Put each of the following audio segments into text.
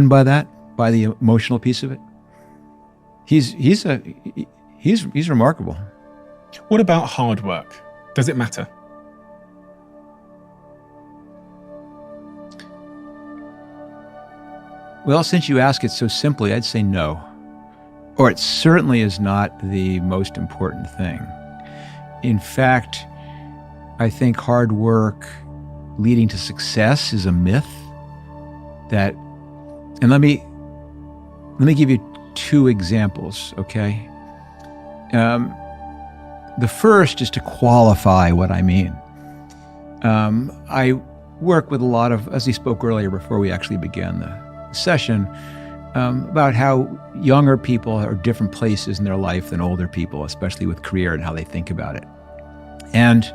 by that, by the emotional piece of it. He's remarkable. What about hard work? Does it matter? Well, since you ask it so simply, I'd say no. Or it certainly is not the most important thing. In fact, I think hard work leading to success is a myth. And let me give you two examples, okay? The first is to qualify what I mean. I work with a lot of, as we spoke earlier before we actually began the session, about how younger people are different places in their life than older people, especially with career and how they think about it. And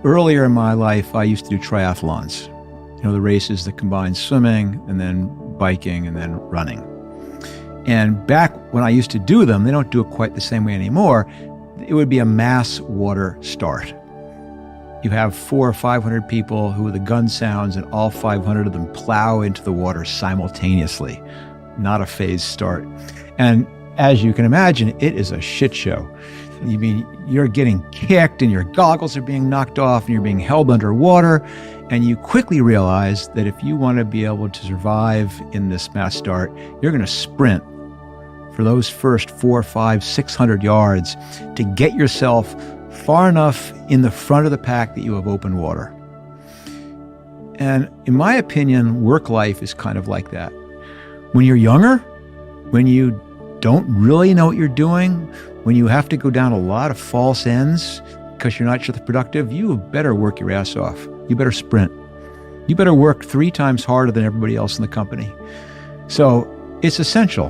earlier in my life, I used to do triathlons, the races that combine swimming and then biking and then running. And back when I used to do them, they don't do it quite the same way anymore. It would be a mass water start. You have 400 or 500 people who the gun sounds and all 500 of them plow into the water simultaneously, not a phased start. And as you can imagine, it is a shit show. You mean you're getting kicked and your goggles are being knocked off and you're being held underwater. And you quickly realize that if you want to be able to survive in this mass start, you're going to sprint for those first 400, 500, 600 yards to get yourself far enough in the front of the pack that you have open water. And in my opinion, work life is kind of like that. When you're younger, when you don't really know what you're doing, when you have to go down a lot of false ends because you're not sure they're productive, you better work your ass off. You better sprint. You better work 3 times harder than everybody else in the company. So it's essential.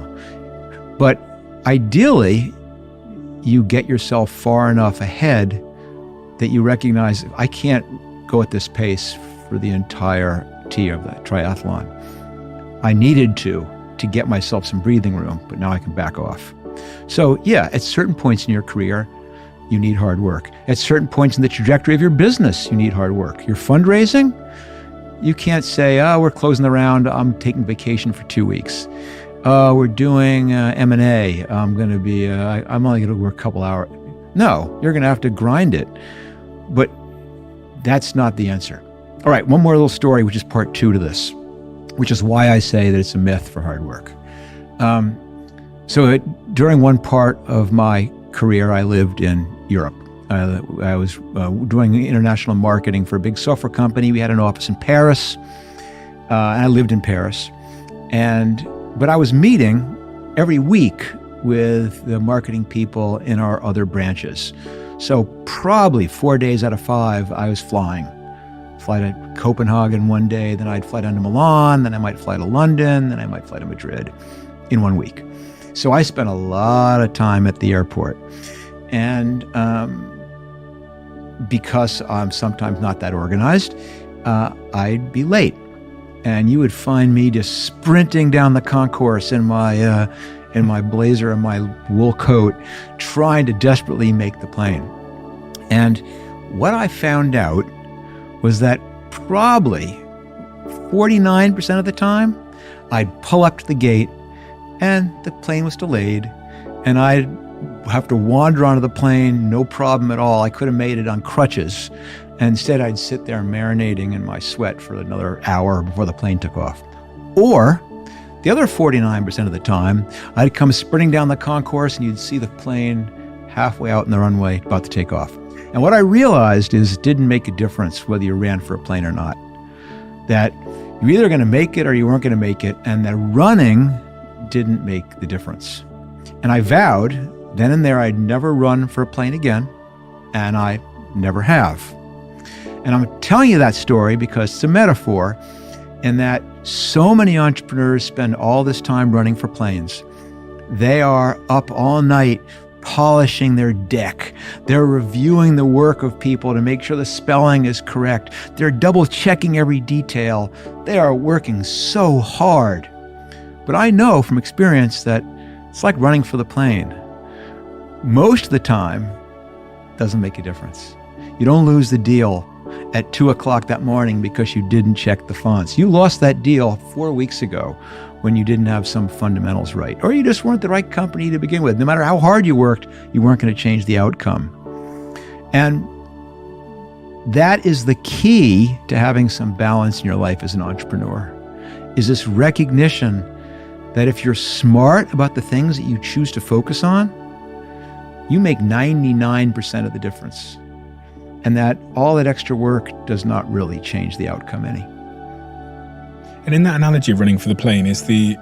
But ideally, you get yourself far enough ahead that you recognize, I can't go at this pace for the entirety of the triathlon. I needed to get myself some breathing room, but now I can back off. So yeah, at certain points in your career, you need hard work. At certain points in the trajectory of your business, you need hard work. Your fundraising, you can't say, we're closing the round, I'm taking vacation for 2 weeks. We're doing M&A, I'm only going to work a couple hours. No, you're going to have to grind it. But that's not the answer. All right, one more little story, which is part 2 to this, which is why I say that it's a myth for hard work. During one part of my career, I lived in Europe. I was doing international marketing for a big software company. We had an office in Paris, and I lived in Paris. But I was meeting every week with the marketing people in our other branches. So probably 4 days out of 5, I was flying. Fly to Copenhagen one day, then I'd fly down to Milan, then I might fly to London, then I might fly to Madrid in 1 week. So I spent a lot of time at the airport. And because I'm sometimes not that organized, I'd be late. And you would find me just sprinting down the concourse in my blazer and my wool coat, trying to desperately make the plane. And what I found out was that probably 49% of the time, I'd pull up to the gate and the plane was delayed, and I'd have to wander onto the plane, no problem at all. I could have made it on crutches. And instead, I'd sit there marinating in my sweat for another hour before the plane took off. Or the other 49% of the time, I'd come sprinting down the concourse and you'd see the plane halfway out in the runway about to take off. And what I realized is it didn't make a difference whether you ran for a plane or not. That you're either going to make it or you weren't going to make it, and that running didn't make the difference. And I vowed then and there I'd never run for a plane again, and I never have. And I'm telling you that story because it's a metaphor in that so many entrepreneurs spend all this time running for planes. They are up all night polishing their deck. They're reviewing the work of people to make sure the spelling is correct. They're double checking every detail. They are working so hard. But I know from experience that it's like running for the plane. Most of the time, it doesn't make a difference. You don't lose the deal. at 2:00 that morning because you didn't check the fonts. You lost that deal 4 weeks ago when you didn't have some fundamentals right, or you just weren't the right company to begin with. No matter how hard you worked, you weren't going to change the outcome. And that is the key to having some balance in your life as an entrepreneur, is this recognition that if you're smart about the things that you choose to focus on, you make 99% of the difference. And that all that extra work does not really change the outcome any. And in that analogy of running for the plane, is the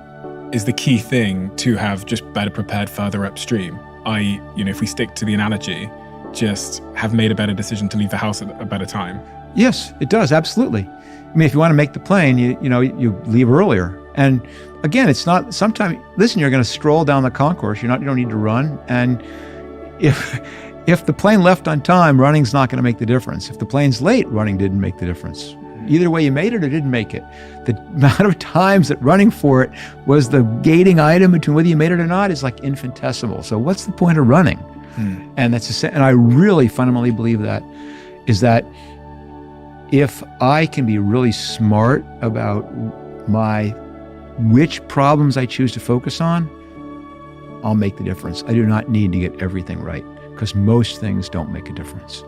key thing to have just better prepared further upstream? I.e., if we stick to the analogy, just have made a better decision to leave the house at a better time. Yes, it does, absolutely. I mean, if you want to make the plane, you leave earlier. And again, it's not, sometimes, listen, you're going to stroll down the concourse, you don't need to run. And if the plane left on time, running's not going to make the difference. If the plane's late, running didn't make the difference. Either way, you made it or didn't make it. The amount of times that running for it was the gating item between whether you made it or not is like infinitesimal. So what's the point of running? And and I really fundamentally believe that is that if I can be really smart about which problems I choose to focus on, I'll make the difference. I do not need to get everything right, because most things don't make a difference.